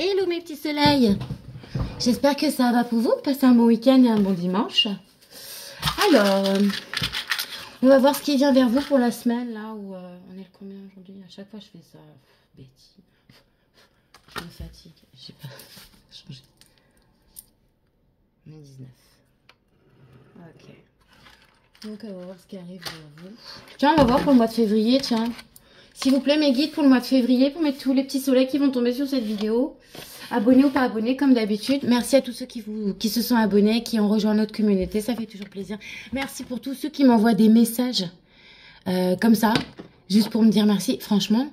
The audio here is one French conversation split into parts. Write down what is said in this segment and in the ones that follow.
Hello mes petits soleils. J'espère que ça va pour vous, passer un bon week-end et un bon dimanche. Alors, on va voir ce qui vient vers vous pour la semaine, là où on est le combien aujourd'hui? À chaque fois je fais ça, Betty. Je me fatigue, j'ai pas changé. On est 19. Ok. Donc on va voir ce qui arrive vers vous. Tiens, on va voir pour le mois de février, tiens. S'il vous plaît, mes guides pour le mois de février, pour mettre tous les petits soleils qui vont tomber sur cette vidéo. Abonnés ou pas abonnés, comme d'habitude. Merci à tous ceux qui se sont abonnés, qui ont rejoint notre communauté. Ça fait toujours plaisir. Merci pour tous ceux qui m'envoient des messages comme ça, juste pour me dire merci. Franchement,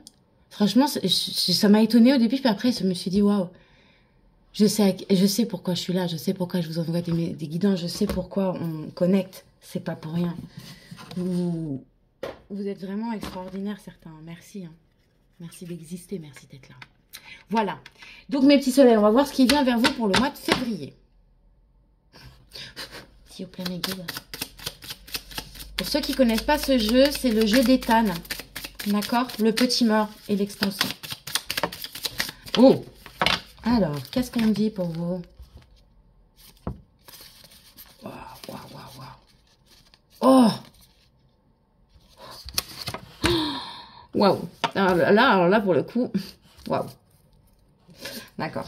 ça m'a étonnée au début, puis après, je me suis dit, waouh. Je sais pourquoi je suis là, je sais pourquoi je vous envoie des guidances, je sais pourquoi on connecte. C'est pas pour rien. Vous êtes vraiment extraordinaires, certains. Merci. Hein. Merci d'exister, merci d'être là. Voilà. Donc, mes petits soleils, on va voir ce qui vient vers vous pour le mois de février. S'il vous plaît, mes guides. Pour ceux qui ne connaissent pas ce jeu, c'est le jeu d'Ethan. D'accord? Le petit mort et l'extension. Oh! Alors, qu'est-ce qu'on me dit pour vous? Waouh, waouh, waouh, waouh. Oh! Waouh! Alors là, pour le coup, waouh! D'accord.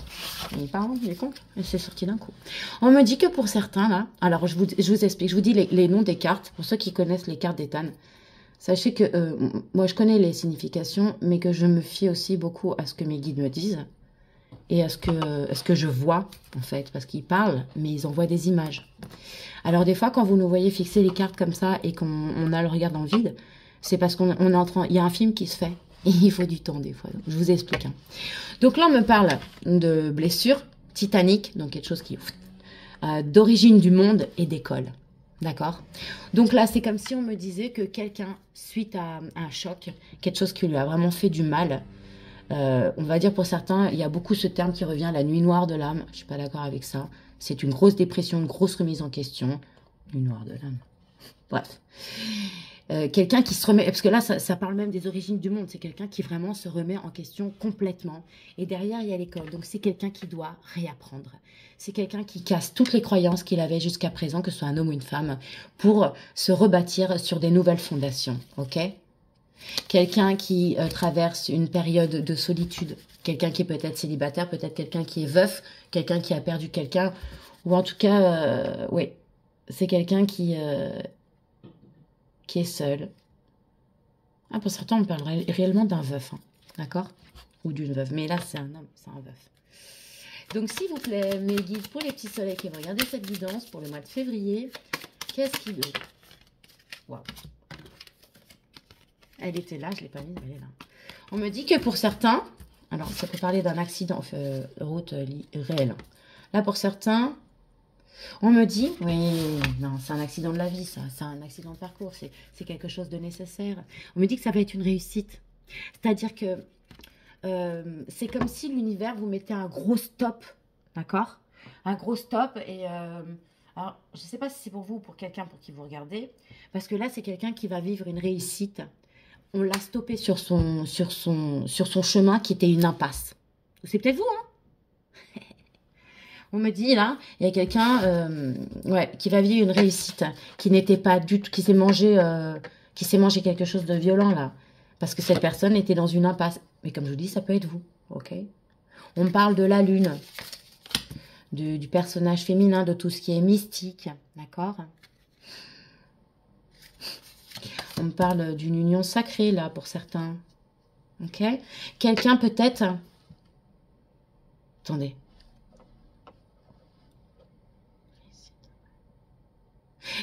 Il est pas rond, il est con. Et c'est sorti d'un coup. On me dit que pour certains, là... Alors, je vous explique. Je vous dis les noms des cartes. Pour ceux qui connaissent les cartes d'Ethan. Sachez que moi, je connais les significations, mais que je me fie aussi beaucoup à ce que mes guides me disent. Et à ce que je vois, en fait. Parce qu'ils parlent, mais ils envoient des images. Alors, des fois, quand vous nous voyez fixer les cartes comme ça et qu'on a le regard dans le vide, c'est parce qu'on est en train... Il y a un film qui se fait. Et il faut du temps, des fois. Donc, je vous explique. Hein. Donc là, on me parle de blessures titaniques. Donc, quelque chose qui... d'origine du monde et d'école. D'accord? Donc là, c'est comme si on me disait que quelqu'un, suite à un choc, quelque chose qui lui a vraiment fait du mal... on va dire pour certains, il y a beaucoup ce terme qui revient, la nuit noire de l'âme. Je suis pas d'accord avec ça. C'est une grosse dépression, une grosse remise en question. Nuit noire de l'âme. Bref. Quelqu'un qui se remet, parce que là, ça parle même des origines du monde. C'est quelqu'un qui vraiment se remet en question complètement. Et derrière, il y a l'école. Donc, c'est quelqu'un qui doit réapprendre. C'est quelqu'un qui casse toutes les croyances qu'il avait jusqu'à présent, que ce soit un homme ou une femme, pour se rebâtir sur des nouvelles fondations. OK? Quelqu'un qui traverse une période de solitude, quelqu'un qui est peut-être célibataire, peut-être quelqu'un qui est veuf, quelqu'un qui a perdu quelqu'un, ou en tout cas, oui, c'est quelqu'un qui est seul. Ah, pour certains, on parle réellement d'un veuf, hein, d'accord? Ou d'une veuve, mais là, c'est un homme, c'est un veuf. Donc, s'il vous plaît, mes guides, pour les petits soleils qui vont regarder cette guidance pour le mois de février, qu'est-ce qu'il y a? Waouh! Elle était là, je ne l'ai pas mise, mais elle est là. On me dit que pour certains, alors ça peut parler d'un accident route réel. Là, pour certains, on me dit, oui, non, c'est un accident de la vie, ça, c'est un accident de parcours, c'est quelque chose de nécessaire. On me dit que ça va être une réussite. C'est-à-dire que c'est comme si l'univers vous mettait un gros stop, d'accord? Un gros stop et... alors, je ne sais pas si c'est pour vous ou pour quelqu'un pour qui vous regardez, parce que là, c'est quelqu'un qui va vivre une réussite. On l'a stoppé sur son chemin qui était une impasse. C'est peut-être vous, hein? On me dit, là, il y a quelqu'un ouais, qui va vivre une réussite, qui n'était pas du tout, qui s'est mangé quelque chose de violent, là. Parce que cette personne était dans une impasse. Mais comme je vous dis, ça peut être vous, ok? On me parle de la lune, du personnage féminin, de tout ce qui est mystique, d'accord? On me parle d'une union sacrée, là, pour certains. Ok? Quelqu'un, peut-être... Attendez.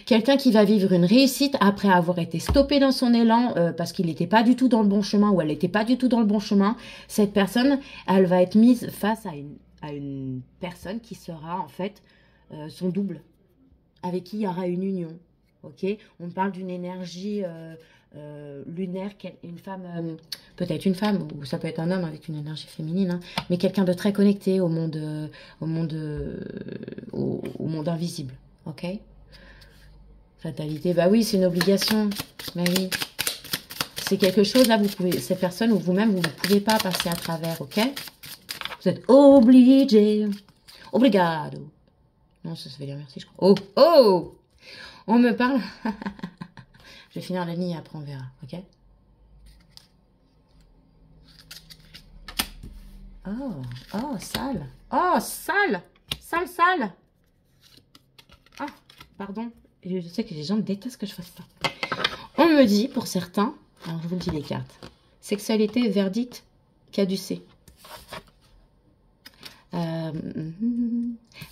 Quelqu'un qui va vivre une réussite après avoir été stoppé dans son élan parce qu'il n'était pas du tout dans le bon chemin ou elle n'était pas du tout dans le bon chemin. Cette personne, elle va être mise face à une personne qui sera, en fait, son double. Avec qui il y aura une union. Ok, on parle d'une énergie lunaire, une femme, peut-être une femme, ou ça peut être un homme avec une énergie féminine, hein, mais quelqu'un de très connecté au monde invisible. Ok, fatalité, bah oui, c'est une obligation. Bah oui, c'est quelque chose là, vous pouvez, ces personnes ou vous-même, vous ne pouvez pas passer à travers. Ok, Vous êtes obligé. Obrigado. Non, ça veut dire merci, je crois. Oh, oh! On me parle. Je vais finir la ligne et après on verra, ok? Oh, oh, sale. Oh, sale. Sale, sale. Ah, pardon. Je sais que les gens détestent que je fasse ça. On me dit, pour certains, alors je vous le dis les cartes, sexualité, verdict, caducé.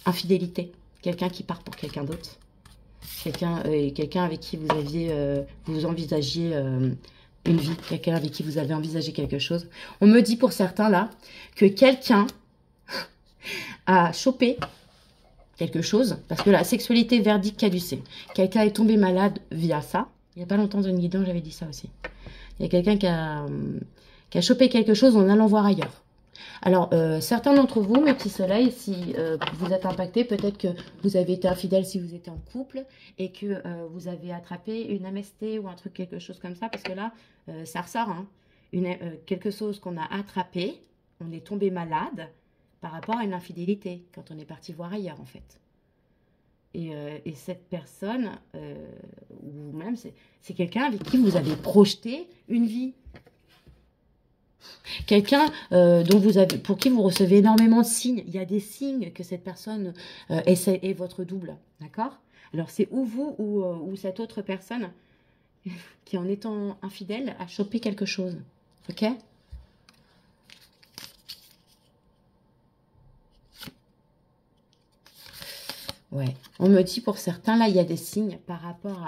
Infidélité. Quelqu'un qui part pour quelqu'un d'autre. Quelqu'un avec qui vous aviez, vous envisagiez une vie. Quelqu'un avec qui vous avez envisagé quelque chose. On me dit pour certains là, que quelqu'un a chopé quelque chose. Parce que la sexualité, verdict, caducé. Quelqu'un est tombé malade via ça. Il n'y a pas longtemps dans une guidance, j'avais dit ça aussi. Il y a quelqu'un qui a chopé quelque chose en allant voir ailleurs. Alors, certains d'entre vous, mes petits soleils, si vous êtes impactés, peut-être que vous avez été infidèle si vous étiez en couple et que vous avez attrapé une MST ou un truc, quelque chose comme ça, parce que là, ça ressort, hein, quelque chose qu'on a attrapé, on est tombé malade par rapport à une infidélité, quand on est parti voir ailleurs, en fait. Et cette personne, ou même, c'est quelqu'un avec qui vous avez projeté une vie. Quelqu'un pour qui vous recevez énormément de signes. Il y a des signes que cette personne est votre double. D'accord? Alors, c'est ou vous ou cette autre personne qui, en étant infidèle, a chopé quelque chose. Ok? Ouais. On me dit pour certains, là, il y a des signes par rapport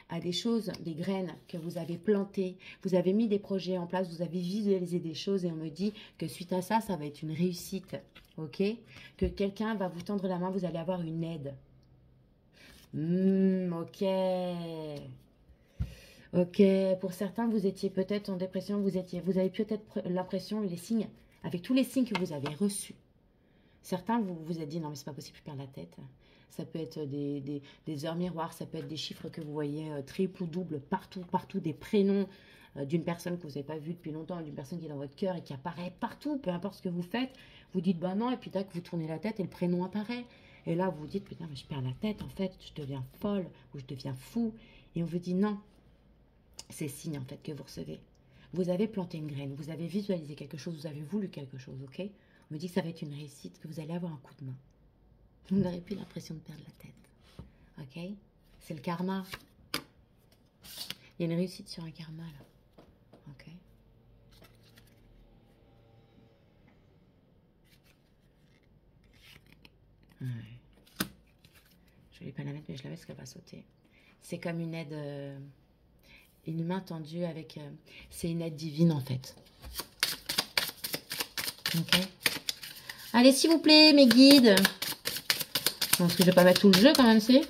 à des choses, des graines que vous avez plantées. Vous avez mis des projets en place, vous avez visualisé des choses et on me dit que suite à ça, ça va être une réussite. Ok? Que quelqu'un va vous tendre la main, vous allez avoir une aide. Ok. Ok. Pour certains, vous étiez peut-être en dépression, vous avez peut-être l'impression, les signes, avec tous les signes que vous avez reçus. Certains, vous vous êtes dit, non mais c'est pas possible, je perds la tête. Ça peut être des heures miroirs, ça peut être des chiffres que vous voyez triple ou double, partout, des prénoms d'une personne que vous n'avez pas vue depuis longtemps, d'une personne qui est dans votre cœur et qui apparaît partout, peu importe ce que vous faites. Vous dites, bah non, et puis tac, vous tournez la tête et le prénom apparaît. Et là, vous vous dites, putain, mais je perds la tête, en fait, je deviens folle ou je deviens fou. Et on vous dit, non, c'est signe, en fait, que vous recevez. Vous avez planté une graine, vous avez visualisé quelque chose, vous avez voulu quelque chose, ok? On me dit que ça va être une réussite, que vous allez avoir un coup de main. Vous n'aurez plus l'impression de perdre la tête. Ok? C'est le karma. Il y a une réussite sur un karma, là. Ok? Ouais. Je voulais pas la mettre, mais je la mets parce qu'elle va sauter. C'est comme une aide... une main tendue avec... c'est une aide divine, en fait. Ok? Allez, s'il vous plaît, mes guides. Parce que je vais pas mettre tout le jeu quand même, c'est.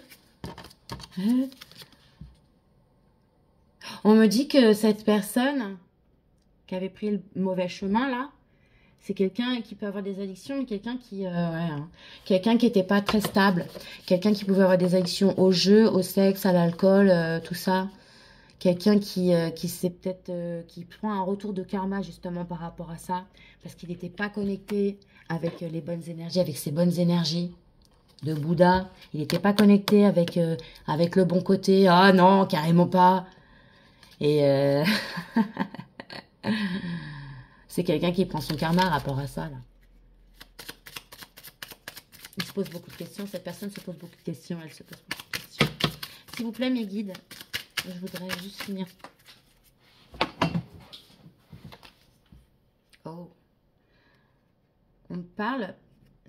On me dit que cette personne qui avait pris le mauvais chemin là, c'est quelqu'un qui peut avoir des addictions, mais quelqu'un qui, quelqu'un qui n'était pas très stable, quelqu'un qui pouvait avoir des addictions au jeu, au sexe, à l'alcool, tout ça. Quelqu'un qui s'est peut-être, qui prend un retour de karma justement par rapport à ça, parce qu'il n'était pas connecté avec les bonnes énergies, avec ses bonnes énergies de Bouddha. Il n'était pas connecté avec le bon côté. Ah non, carrément pas. Et c'est quelqu'un qui prend son karma par rapport à ça, là. Il se pose beaucoup de questions. Cette personne se pose beaucoup de questions. Elle se pose beaucoup de questions. S'il vous plaît, mes guides, je voudrais juste finir. Oh. On parle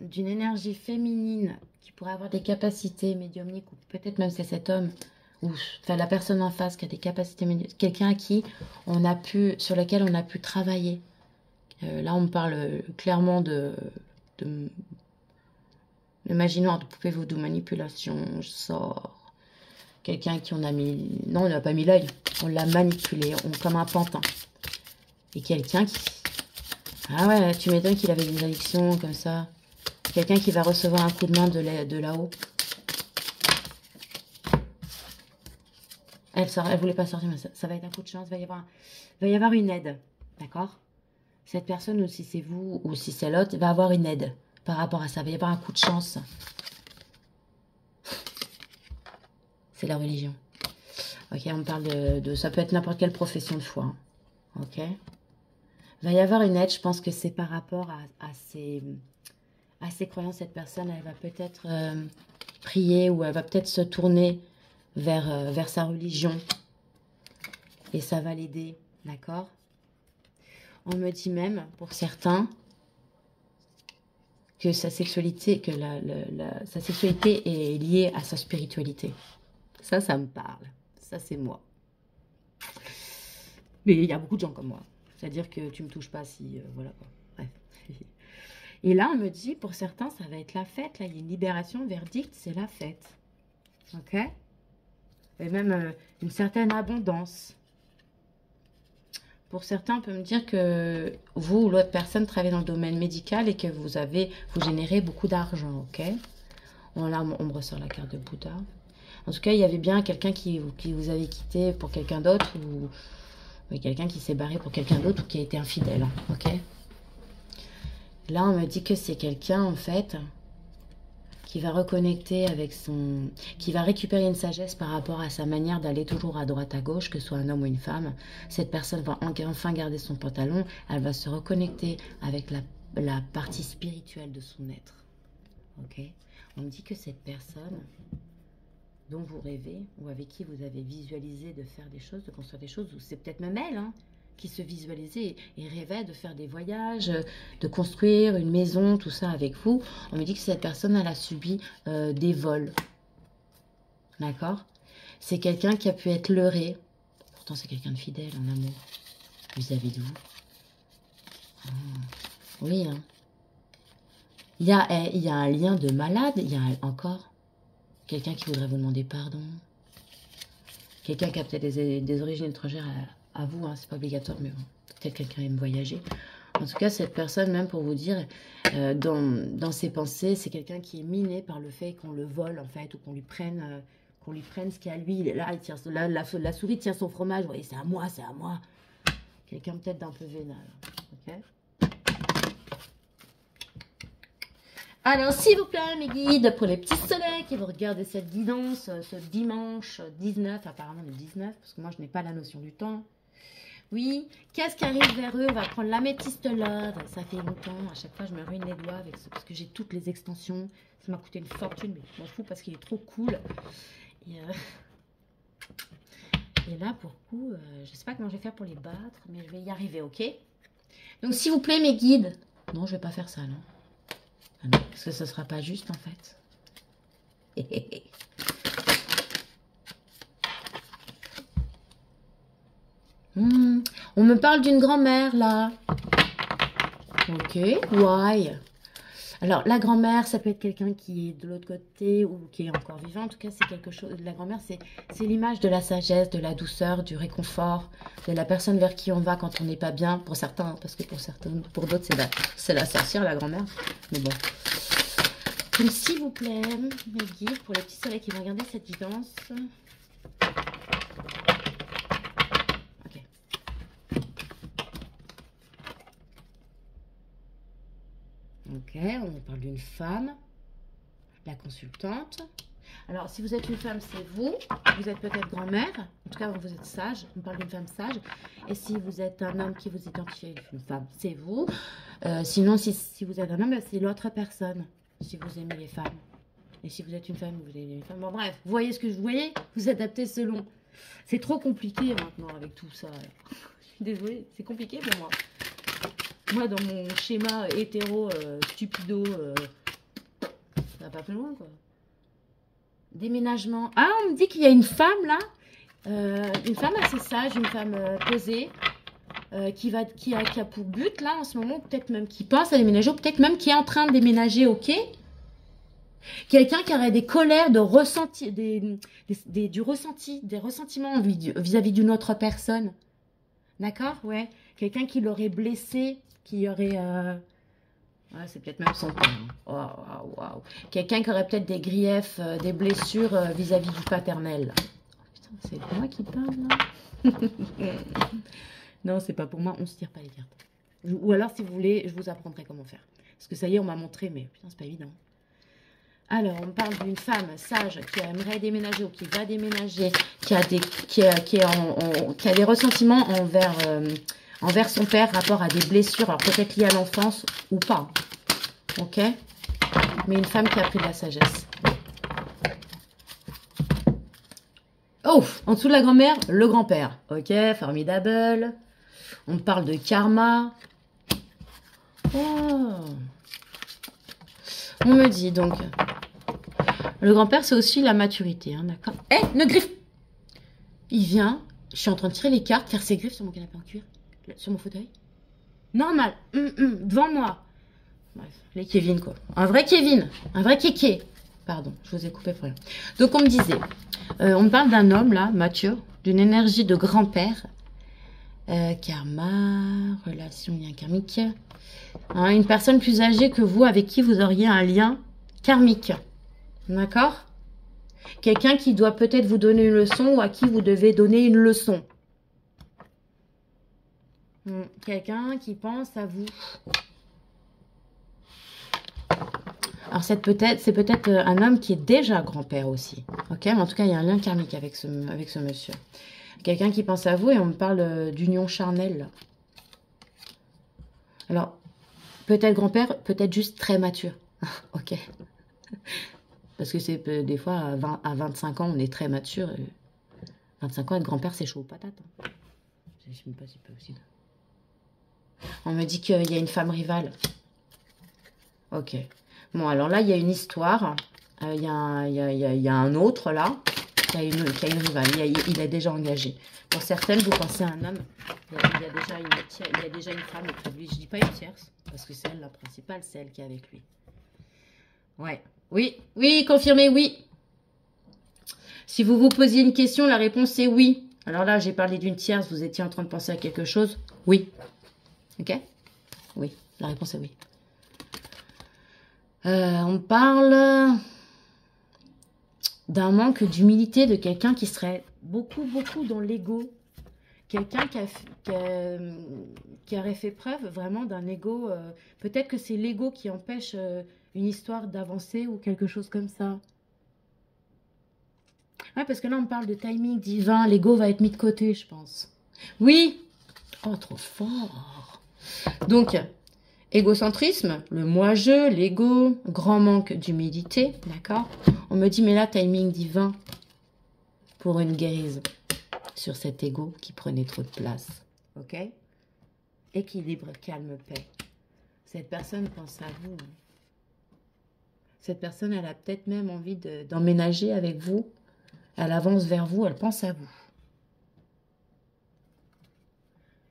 d'une énergie féminine qui pourrait avoir des capacités médiumniques, ou peut-être même c'est cet homme, ou enfin la personne en face qui a des capacités médiumniques, quelqu'un à qui sur lequel on a pu travailler. Là, on me parle clairement de magie noire, de poupée vaudou, manipulation, je sors. Quelqu'un à qui on a mis... Non, on n'a pas mis l'œil. On l'a manipulé, comme un pantin. Et quelqu'un qui... Ah ouais, tu m'étonnes qu'il avait des addictions comme ça. Quelqu'un qui va recevoir un coup de main de là-haut. Elle voulait pas sortir, mais ça va être un coup de chance. Il va y avoir une aide. D'accord? cette personne, ou si c'est vous, ou si c'est l'autre, va avoir une aide par rapport à ça. Il va y avoir un coup de chance. C'est la religion. Ok, on me parle de ça peut être n'importe quelle profession de foi. Hein. Ok. Il va y avoir une aide, je pense que c'est par rapport à ses croyances. Cette personne, elle va peut-être prier ou elle va peut-être se tourner vers sa religion. Et ça va l'aider, d'accord? On me dit même, pour certains, que sa sexualité, sa sexualité est liée à sa spiritualité. Ça me parle. Ça, c'est moi. Mais il y a beaucoup de gens comme moi. C'est-à-dire que tu me touches pas si... voilà quoi. Bref. Et là, on me dit, pour certains, ça va être la fête. Là, il y a une libération, verdict, c'est la fête. Ok? Et même une certaine abondance. Pour certains, on peut me dire que vous ou l'autre personne travaille dans le domaine médical et que vous générez beaucoup d'argent, ok? Bon, là, on me ressort la carte de Bouddha. En tout cas, il y avait bien quelqu'un qui vous avait quitté pour quelqu'un d'autre ou quelqu'un qui s'est barré pour quelqu'un d'autre ou qui a été infidèle, ok? Là, on me dit que c'est quelqu'un, en fait, qui va reconnecter avec qui va récupérer une sagesse par rapport à sa manière d'aller toujours à droite, à gauche, que ce soit un homme ou une femme. Cette personne va enfin garder son pantalon, elle va se reconnecter avec la partie spirituelle de son être. Ok? On me dit que cette personne dont vous rêvez, ou avec qui vous avez visualisé de faire des choses, de construire des choses, ou c'est peut-être même elle, hein, qui se visualisait et rêvait de faire des voyages, de construire une maison, tout ça avec vous. On me dit que cette personne, elle a subi des vols. D'accord? C'est quelqu'un qui a pu être leurré. Pourtant, c'est quelqu'un de fidèle en amour. Vis-à-vis de vous. Oui, hein. Il y a un lien de malade. Il y a encore quelqu'un qui voudrait vous demander pardon. Quelqu'un qui a peut-être des origines étrangères à vous, hein, c'est pas obligatoire, mais bon, peut-être quelqu'un aime voyager. En tout cas, cette personne, même pour vous dire, dans ses pensées, c'est quelqu'un qui est miné par le fait qu'on le vole, en fait, ou qu'on lui prenne ce qui est à lui. Là, il tient, la souris tient son fromage, vous voyez, c'est à moi, c'est à moi. Quelqu'un peut-être d'un peu vénal, ok? Alors, s'il vous plaît, mes guides, pour les petits soleils qui vont regarder cette guidance, ce dimanche 19, apparemment le 19, parce que moi, je n'ai pas la notion du temps. Oui, qu'est-ce qui arrive vers eux? On va prendre l'améthyste love. Ça fait longtemps, à chaque fois, je me ruine les doigts avec ça, parce que j'ai toutes les extensions. Ça m'a coûté une fortune, mais je m'en fous parce qu'il est trop cool. Et là, pour le coup, je ne sais pas comment je vais faire pour les battre, mais je vais y arriver, ok? Donc, s'il vous plaît, mes guides. Non, je ne vais pas faire ça, non. Ah non, parce que ce ne sera pas juste, en fait. On me parle d'une grand-mère, là. Ok, why? Alors, la grand-mère, ça peut être quelqu'un qui est de l'autre côté ou qui est encore vivant. En tout cas, c'est quelque chose... La grand-mère, c'est l'image de la sagesse, de la douceur, du réconfort, de la personne vers qui on va quand on n'est pas bien. Pour certains, hein, parce que pour d'autres, c'est la sorcière, la grand-mère. Mais bon. Donc, s'il vous plaît, mes guides, pour les petits soleils qui vont regarder cette guidance... Ok, on parle d'une femme, la consultante. Alors, si vous êtes une femme, c'est vous. Vous êtes peut-être grand-mère. En tout cas, vous êtes sage. On parle d'une femme sage. Et si vous êtes un homme qui vous identifie une femme, c'est vous. Sinon, si vous êtes un homme, c'est l'autre personne. Si vous aimez les femmes. Et si vous êtes une femme, vous aimez les femmes. Bon, bref, vous voyez ce que je voyais? Vous adaptez selon. C'est trop compliqué maintenant avec tout ça. Je suis désolée, c'est compliqué pour moi. Moi, dans mon schéma hétéro, stupido, ça va pas plus loin, quoi. Déménagement. Ah, on me dit qu'il y a une femme, là. Une femme assez sage, une femme posée, qui a pour but, là, en ce moment, peut-être même qui pense à déménager, ou peut-être même qui est en train de déménager, ok. Quelqu'un qui aurait des colères, de ressenti, des ressentiments vis-à-vis d'une autre personne. D'accord? Ouais. Quelqu'un qui l'aurait blessé, qui aurait... Ouais, c'est peut-être même son père. Waouh, waouh. Quelqu'un qui aurait peut-être des griefs, des blessures vis-à-vis du paternel. Oh, putain, c'est pour moi qui parle, là. Non, c'est pas pour moi. On se tire pas les cartes. Ou alors, si vous voulez, je vous apprendrai comment faire. Parce que ça y est, on m'a montré, mais putain, c'est pas évident. Alors, on parle d'une femme sage qui aimerait déménager ou qui va déménager, qui a des ressentiments envers son père, rapport à des blessures, alors peut-être liées à l'enfance ou pas. Ok? Mais une femme qui a pris de la sagesse. Oh, en dessous de la grand-mère, le grand-père. Ok, formidable. On parle de karma. Oh. On me dit donc... Le grand-père, c'est aussi la maturité, hein, d'accord? Eh, ne griffe! Il vient, je suis en train de tirer les cartes, faire ses griffes sur mon canapé en cuir, sur mon fauteuil. Normal, devant moi. Bref, les Kevin, quoi. Un vrai Kevin, un vrai kéké. Pardon, je vous ai coupé pour rien. Donc, on me disait, on me parle d'un homme, là, mature, d'une énergie de grand-père. Karma, relation, lien karmique. Hein, une personne plus âgée que vous, avec qui vous auriez un lien karmique. D'accord? Quelqu'un qui doit peut-être vous donner une leçon ou à qui vous devez donner une leçon. Quelqu'un qui pense à vous. Alors c'est peut-être un homme qui est déjà grand-père aussi. Ok? Mais en tout cas, il y a un lien karmique avec ce monsieur. Quelqu'un qui pense à vous et on me parle d'union charnelle. Là. Alors, peut-être grand-père, peut-être juste très mature. Ok? Parce que c'est des fois, à 25 ans, on est très mature. 25 ans, être grand-père, c'est chaud aux patates. Hein. Je ne sais même pas si c'est possible. On me dit qu'il y a une femme rivale. Ok. Bon, alors là, il y a une histoire. Il y a un autre, là, qui a une rivale. Il est déjà engagé. Pour certaines, vous pensez à un homme. Il y a déjà une femme auprès de lui. Je ne dis pas une tierce, parce que c'est elle la principale, c'est elle qui est avec lui. Ouais. Oui, confirmé, oui. Si vous vous posiez une question, la réponse est oui. Alors là, j'ai parlé d'une tierce, vous étiez en train de penser à quelque chose? Oui. Ok? Oui, la réponse est oui. On parle d'un manque d'humilité de quelqu'un qui serait beaucoup dans l'ego. Quelqu'un qui aurait fait preuve vraiment d'un ego. Peut-être que c'est l'ego qui empêche une histoire d'avancer ou quelque chose comme ça. Ouais, parce que là, on parle de timing divin. L'ego va être mis de côté, je pense. Oui. Oh, trop fort. Donc, égocentrisme, le moi-je, l'ego, grand manque d'humilité, d'accord? On me dit, mais là, timing divin pour une guérison sur cet ego qui prenait trop de place. Ok? Équilibre, calme, paix. Cette personne pense à vous. Cette personne, elle a peut-être même envie d'emménager avec vous. Elle avance vers vous, elle pense à vous.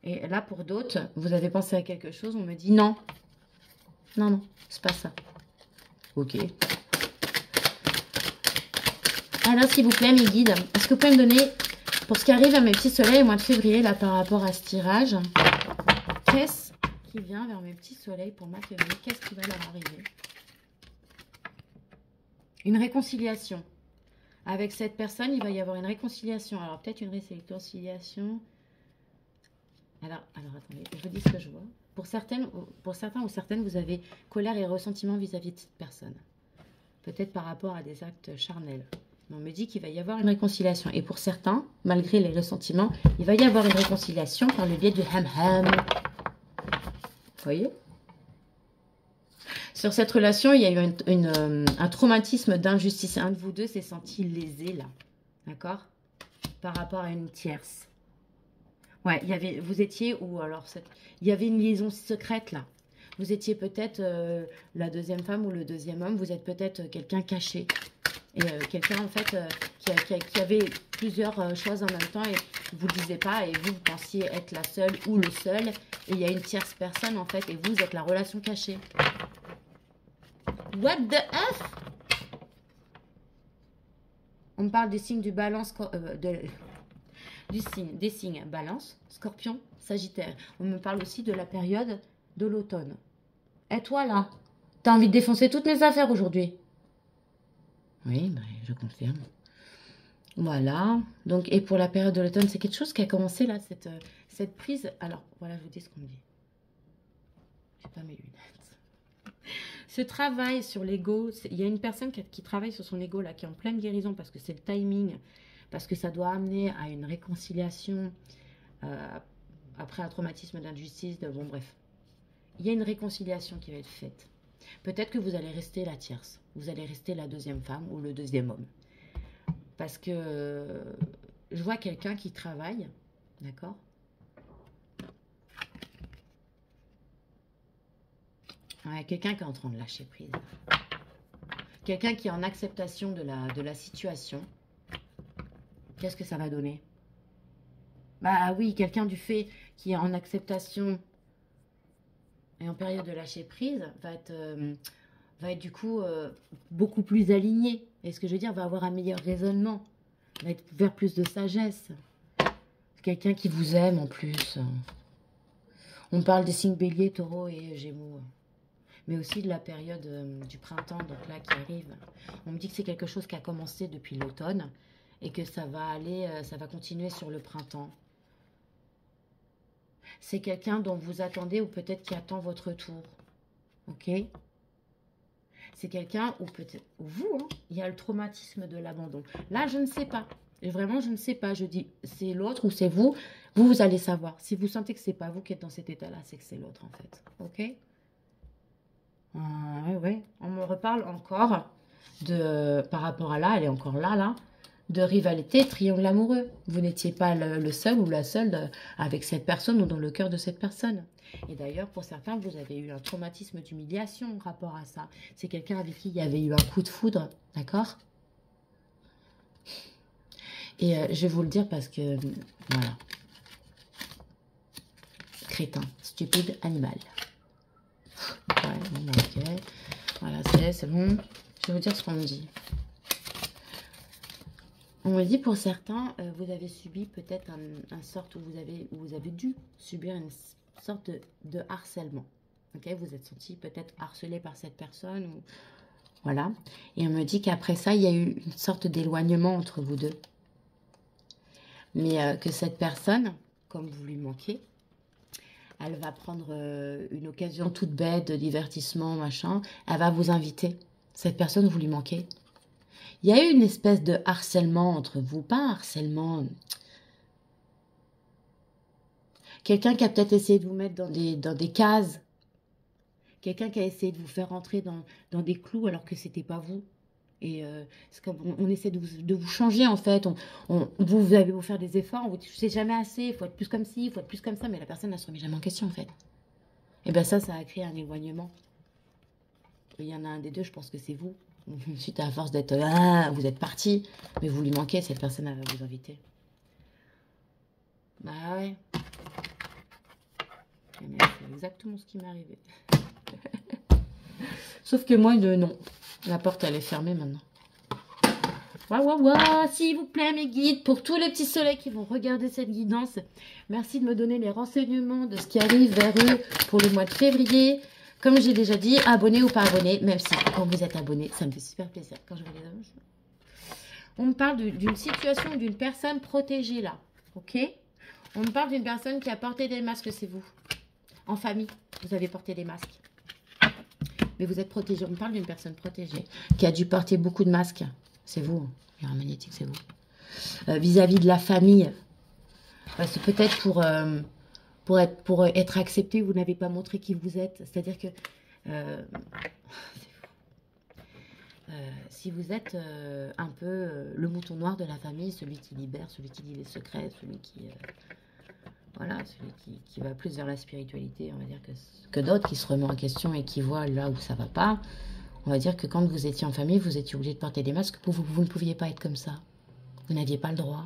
Et là, pour d'autres, vous avez pensé à quelque chose, on me dit non. Non, c'est pas ça. Ok. Alors, s'il vous plaît, mes guides, est-ce que vous pouvez me donner, pour ce qui arrive à mes petits soleils au mois de février, là, par rapport à ce tirage, qu'est-ce qui vient vers mes petits soleils pour le mois de février? Qu'est-ce qui va leur arriver? Une réconciliation. Avec cette personne, il va y avoir une réconciliation. Alors, peut-être une réconciliation. Alors, attendez, je vous dis ce que je vois. Pour certains ou certaines, vous avez colère et ressentiment vis-à-vis de cette personne. Peut-être par rapport à des actes charnels. Mais on me dit qu'il va y avoir une réconciliation. Et pour certains, malgré les ressentiments, il va y avoir une réconciliation par le biais du ham-ham. Vous voyez? Sur cette relation, il y a eu un traumatisme d'injustice. Un de vous deux s'est senti lésé, là. D'accord? Par rapport à une tierce. Ouais, vous étiez, ou alors, il y avait une liaison secrète, là. Vous étiez peut-être la deuxième femme ou le deuxième homme. Vous êtes peut-être quelqu'un caché. Et quelqu'un, en fait, qui avait plusieurs choses en même temps et vous ne le disiez pas. Et vous pensiez être la seule ou le seul. Et il y a une tierce personne, en fait, et vous êtes la relation cachée. What the F? On me parle du signe du balance, des signes balance, scorpion, sagittaire. On me parle aussi de la période de l'automne. Et toi là, t'as envie de défoncer toutes mes affaires aujourd'hui? Oui, bah, je confirme. Voilà. Donc, et pour la période de l'automne, c'est quelque chose qui a commencé là, cette prise. Alors, voilà, je vous dis ce qu'on me dit. j'ai pas mes lunettes. Ce travail sur l'ego, il y a une personne qui travaille sur son ego là, qui est en pleine guérison parce que c'est le timing, parce que ça doit amener à une réconciliation après un traumatisme d'injustice, bon bref. Il y a une réconciliation qui va être faite. Peut-être que vous allez rester la tierce, vous allez rester la deuxième femme ou le deuxième homme. Parce que je vois quelqu'un qui travaille, d'accord? Ouais, quelqu'un qui est en train de lâcher prise. Quelqu'un qui est en acceptation de la situation. Qu'est-ce que ça va donner? Bah oui, quelqu'un du fait qui est en acceptation et en période de lâcher prise va être du coup beaucoup plus aligné. Et ce que je veux dire, va avoir un meilleur raisonnement. Va être vers plus de sagesse. Quelqu'un qui vous aime en plus. On parle des signes bélier, taureau et gémeaux. Mais aussi de la période du printemps, donc là, qui arrive. On me dit que c'est quelque chose qui a commencé depuis l'automne et que ça va continuer sur le printemps. C'est quelqu'un dont vous attendez ou peut-être qui attend votre tour. Ok? C'est quelqu'un ou peut-être vous, hein, il y a le traumatisme de l'abandon. Là, je ne sais pas. Et vraiment, je ne sais pas. Je dis, c'est l'autre ou c'est vous. Vous allez savoir. Si vous sentez que c'est pas vous qui êtes dans cet état-là, c'est que c'est l'autre, en fait. Ok? Ouais. On me reparle encore par rapport à là, elle est encore là, de rivalité, triangle amoureux. Vous n'étiez pas le seul ou la seule avec cette personne ou dans le cœur de cette personne. Et d'ailleurs, pour certains, vous avez eu un traumatisme d'humiliation en rapport à ça. C'est quelqu'un avec qui il y avait eu un coup de foudre, d'accord? Et je vais vous le dire parce que, voilà. Crétin, stupide, animal. Ouais, bon, ok. Voilà, c'est bon. Je vais vous dire ce qu'on me dit. On me dit pour certains, vous avez subi peut-être un sorte où vous avez dû subir une sorte de harcèlement. Ok, vous êtes senti peut-être harcelé par cette personne. Ou... Voilà. Et on me dit qu'après ça, il y a eu une sorte d'éloignement entre vous deux. Mais que cette personne, comme vous lui manquez, elle va prendre une occasion toute bête de divertissement, machin. Elle va vous inviter. Cette personne, vous lui manquez. Il y a eu une espèce de harcèlement entre vous. Pas un harcèlement. Quelqu'un qui a peut-être essayé de vous mettre dans des cases. Quelqu'un qui a essayé de vous faire rentrer dans des clous alors que c'était pas vous. Et c'est comme on essaie de vous changer en fait. Vous allez vous faire des efforts. On vous dit c'est jamais assez. Il faut être plus comme ci, il faut être plus comme ça. Mais la personne ne se remet jamais en question en fait. Et bien ça a créé un éloignement. Il y en a un des deux, je pense que c'est vous. Suite à force d'être vous êtes parti, mais vous lui manquez, cette personne elle va vous inviter. Bah ouais. C'est exactement ce qui m'est arrivé. Sauf que moi, non. La porte, elle est fermée maintenant. S'il vous plaît, mes guides, pour tous les petits soleils qui vont regarder cette guidance, merci de me donner les renseignements de ce qui arrive vers eux pour le mois de février. Comme j'ai déjà dit, abonné ou pas abonné, même si quand vous êtes abonné, ça me fait super plaisir. Quand je vois les abonnés, on me parle d'une situation, d'une personne protégée là, ok? On me parle d'une personne qui a porté des masques, c'est vous. En famille, vous avez porté des masques. Mais vous êtes protégé. On me parle d'une personne protégée qui a dû porter beaucoup de masques. C'est vous. L'air magnétique, c'est vous. Vis-à-vis de la famille. Parce que peut-être pour être accepté, vous n'avez pas montré qui vous êtes. C'est-à-dire que si vous êtes un peu le mouton noir de la famille, celui qui libère, celui qui dit les secrets, celui qui... voilà, celui qui va plus vers la spiritualité, on va dire, que d'autres qui se remettent en question et qui voient là où ça va pas. On va dire que quand vous étiez en famille, vous étiez obligé de porter des masques. Vous ne pouviez pas être comme ça. Vous n'aviez pas le droit.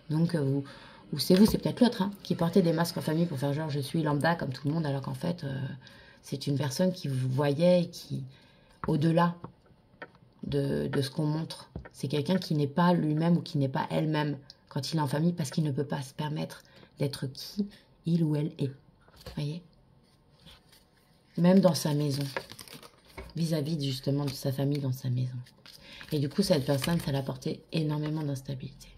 Donc, ou c'est vous, c'est peut-être l'autre, hein, qui portait des masques en famille pour faire genre je suis lambda comme tout le monde, alors qu'en fait, c'est une personne qui vous voyait et qui, au-delà de ce qu'on montre, c'est quelqu'un qui n'est pas lui-même ou qui n'est pas elle-même quand il est en famille parce qu'il ne peut pas se permettre d'être qui il ou elle est. Voyez? Même dans sa maison. Vis-à-vis justement de sa famille dans sa maison. Et du coup, cette personne, ça l'a apporté énormément d'instabilité.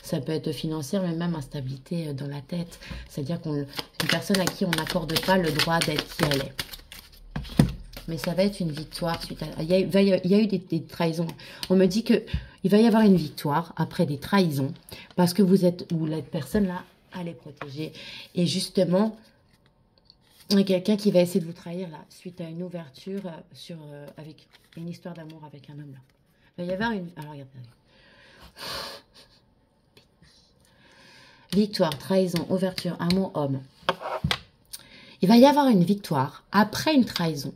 Ça peut être financière, mais même instabilité dans la tête. C'est-à-dire une personne à qui on n'accorde pas le droit d'être qui elle est. Mais ça va être une victoire suite à... Il y a eu des trahisons. On me dit que il va y avoir une victoire après des trahisons. Parce que vous êtes... Ou la personne là, elle est protégée. Et justement, il y a quelqu'un qui va essayer de vous trahir là. Suite à une ouverture avec une histoire d'amour avec un homme là. Il va y avoir une... Alors regardez. Victoire, trahison, ouverture, amour, homme. Il va y avoir une victoire après une trahison.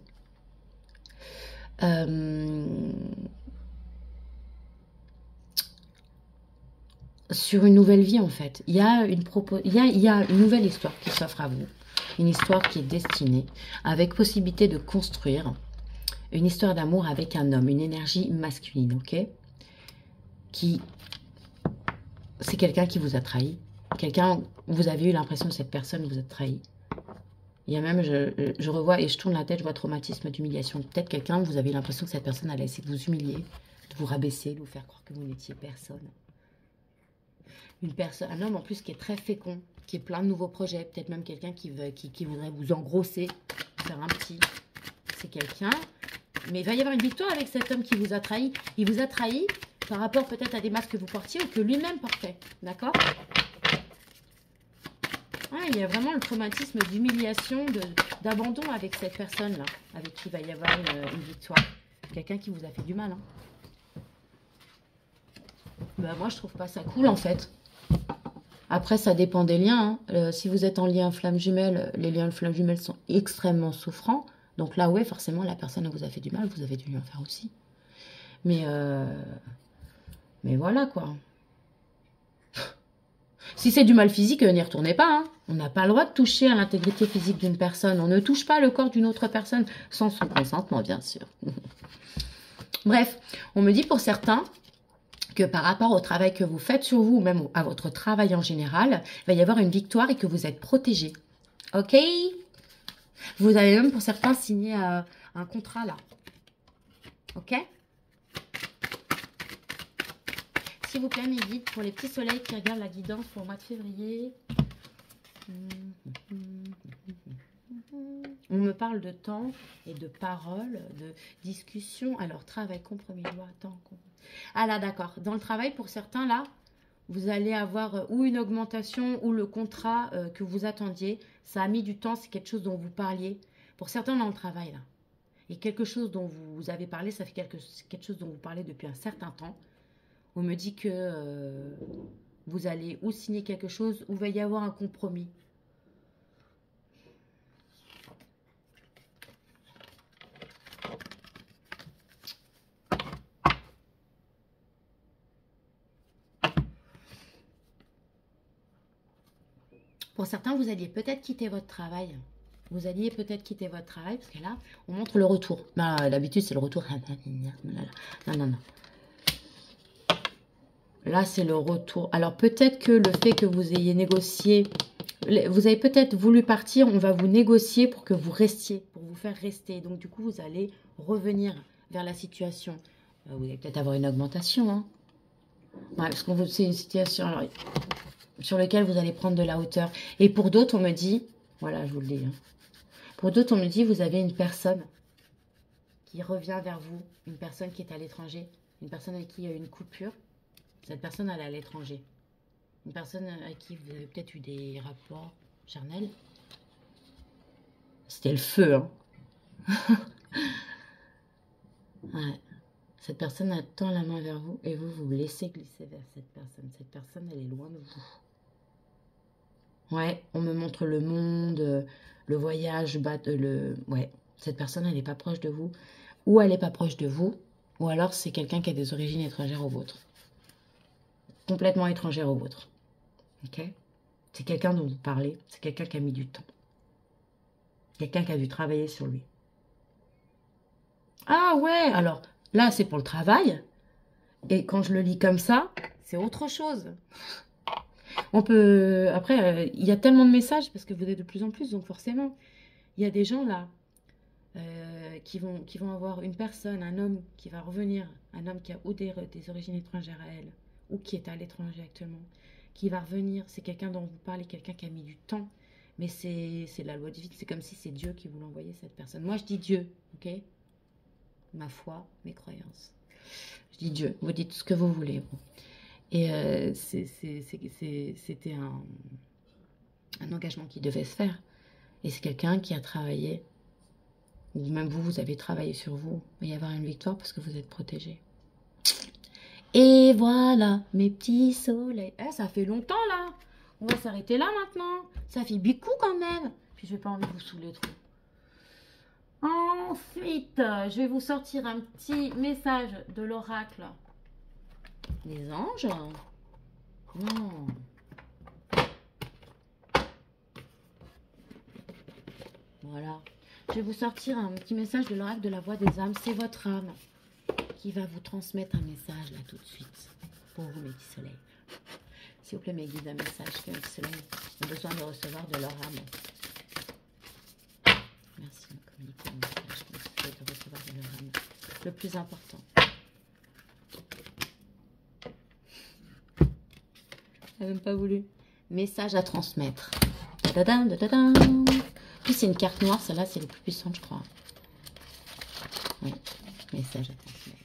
Sur une nouvelle vie en fait. Il y a une nouvelle histoire qui s'offre à vous. Une histoire qui est destinée, avec possibilité de construire une histoire d'amour avec un homme, une énergie masculine, ok? C'est quelqu'un qui vous a trahi. Vous avez eu l'impression que cette personne vous a trahi. Il y a même, je revois et je tourne la tête, je vois traumatisme d'humiliation. Peut-être quelqu'un, vous avez l'impression que cette personne allait essayer de vous humilier, de vous rabaisser, de vous faire croire que vous n'étiez personne. Un homme en plus qui est très fécond, qui est plein de nouveaux projets, peut-être même quelqu'un qui voudrait vous engrosser, faire un petit. C'est quelqu'un. Mais il va y avoir une victoire avec cet homme qui vous a trahi. Il vous a trahi par rapport peut-être à des masques que vous portiez ou que lui-même portait. D'accord ? Il y a vraiment le traumatisme d'humiliation, d'abandon avec cette personne-là, avec qui il va y avoir une victoire. Quelqu'un qui vous a fait du mal. Ben, moi, je trouve pas ça cool, en fait. Après, ça dépend des liens. Si vous êtes en lien flamme jumelle, les liens flamme jumelle sont extrêmement souffrants. Donc là, ouais, forcément, la personne vous a fait du mal, vous avez dû lui en faire aussi. Mais voilà, quoi. Si c'est du mal physique, n'y retournez pas. Hein. On n'a pas le droit de toucher à l'intégrité physique d'une personne. On ne touche pas le corps d'une autre personne sans son consentement, bien sûr. Bref, on me dit pour certains que par rapport au travail que vous faites sur vous, ou même à votre travail en général, il va y avoir une victoire et que vous êtes protégé. Ok? Vous allez même pour certains signer un contrat là. Ok? S'il vous plaît, mes guides, pour les petits soleils qui regardent la guidance pour le mois de février. On me parle de temps et de paroles, de discussion. Alors, travail, compromis, loi, temps. Ah là, d'accord. Dans le travail, pour certains, là, vous allez avoir ou une augmentation ou le contrat que vous attendiez. Ça a mis du temps, c'est quelque chose dont vous parliez. Pour certains, dans le travail, là. Et quelque chose dont vous avez parlé, ça fait quelque chose dont vous parlez depuis un certain temps. On me dit que vous allez ou signer quelque chose ou il va y avoir un compromis. Pour certains, vous alliez peut-être quitter votre travail. Vous alliez peut-être quitter votre travail parce que là, on montre le retour. Bah, d'habitude, c'est le retour. Non, non, non. Là, c'est le retour. Alors, peut-être que le fait que vous ayez négocié, vous avez peut-être voulu partir, on va vous négocier pour que vous restiez, pour vous faire rester. Donc, du coup, vous allez revenir vers la situation. Vous allez peut-être avoir une augmentation. Hein. Ouais, parce que c'est une situation alors, sur laquelle vous allez prendre de la hauteur. Et pour d'autres, on me dit, voilà, je vous le dis. Hein. Pour d'autres, on me dit, vous avez une personne qui revient vers vous, une personne qui est à l'étranger, une personne avec qui il y a une coupure. Cette personne, elle est à l'étranger. Une personne avec qui vous avez peut-être eu des rapports charnels. C'était le feu, hein. Ouais. Cette personne tend la main vers vous et vous vous laissez glisser vers cette personne. Cette personne, elle est loin de vous. Ouais, on me montre le monde, le voyage, ouais, cette personne, elle n'est pas proche de vous. Ou elle n'est pas proche de vous, ou alors c'est quelqu'un qui a des origines étrangères aux vôtres. Complètement étrangère aux vôtres. Ok? C'est quelqu'un dont vous parlez, c'est quelqu'un qui a mis du temps. Quelqu'un qui a dû travailler sur lui. Ah ouais, alors là c'est pour le travail. Et quand je le lis comme ça, c'est autre chose. On peut... Après, il y a tellement de messages parce que vous êtes de plus en plus, donc forcément, il y a des gens là qui vont avoir une personne, un homme qui va revenir, un homme qui a ou des origines étrangères à elle, ou qui est à l'étranger actuellement, qui va revenir. C'est quelqu'un dont vous parlez, quelqu'un qui a mis du temps. Mais c'est la loi divine. C'est comme si c'est Dieu qui vous l'envoyait, cette personne. Moi, je dis Dieu, ok? Ma foi, mes croyances. Je dis Dieu. Vous dites ce que vous voulez. Bon. Et c'était un engagement qui devait se faire. Et c'est quelqu'un qui a travaillé, ou même vous, vous avez travaillé sur vous. Il va y avoir une victoire parce que vous êtes protégé. Et voilà, mes petits soleils. Eh, ça fait longtemps, là. On va s'arrêter là, maintenant. Ça fait beaucoup, quand même. Puis, je n'ai pas envie de vous saouler trop. Ensuite, je vais vous sortir un petit message de l'oracle. Les anges. Non. Voilà. Je vais vous sortir un petit message de l'oracle de la voix des âmes. C'est votre âme qui va vous transmettre un message là tout de suite. Pour vous, mes petits soleils. S'il vous plaît, mes guides, un message que mes petits soleils ont besoin de recevoir de leur âme. Merci de me communiquer un message que mes de recevoir de leur âme. Le plus important. Elle n'a même pas voulu. Message à transmettre. Da-da-da, da-da-da. Puis c'est une carte noire, celle-là c'est le plus puissant, je crois. Oui, message à transmettre.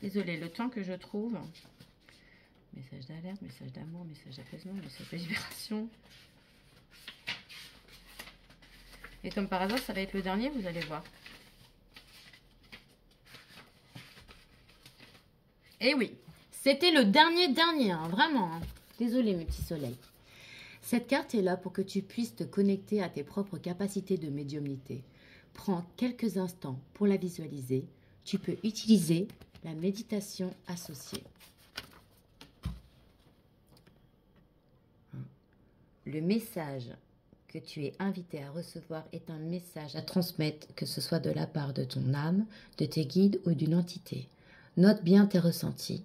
Désolée, le temps que je trouve. Message d'alerte, message d'amour, message d'apaisement, message de libération. Et comme par hasard, ça va être le dernier, vous allez voir. Et oui, c'était le dernier, hein, vraiment. Hein. Désolée, mes petits soleils. Cette carte est là pour que tu puisses te connecter à tes propres capacités de médiumnité. Prends quelques instants pour la visualiser. Tu peux utiliser la méditation associée. Le message que tu es invité à recevoir est un message à transmettre, que ce soit de la part de ton âme, de tes guides ou d'une entité. Note bien tes ressentis.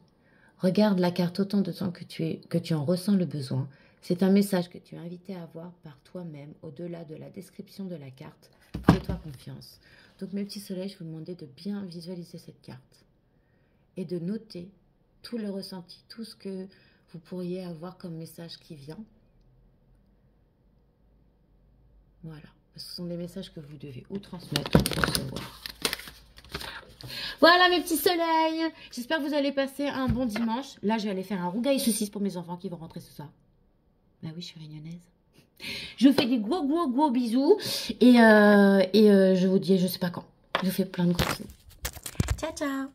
Regarde la carte autant de temps que tu en ressens le besoin. C'est un message que tu es invité à avoir par toi-même, au-delà de la description de la carte. Fais-toi confiance. Donc mes petits soleils, je vous demandais de bien visualiser cette carte et de noter tout le ressenti, tout ce que vous pourriez avoir comme message qui vient. Voilà. Ce sont des messages que vous devez ou transmettre ou recevoir. Voilà mes petits soleils. J'espère que vous allez passer un bon dimanche. Là, je vais aller faire un rougail saucisse pour mes enfants qui vont rentrer ce soir. Bah oui, je suis réunionnaise. Je vous fais des gros bisous. Et je vous dis, je sais pas quand. Je vous fais plein de gros bisous. Ciao, ciao.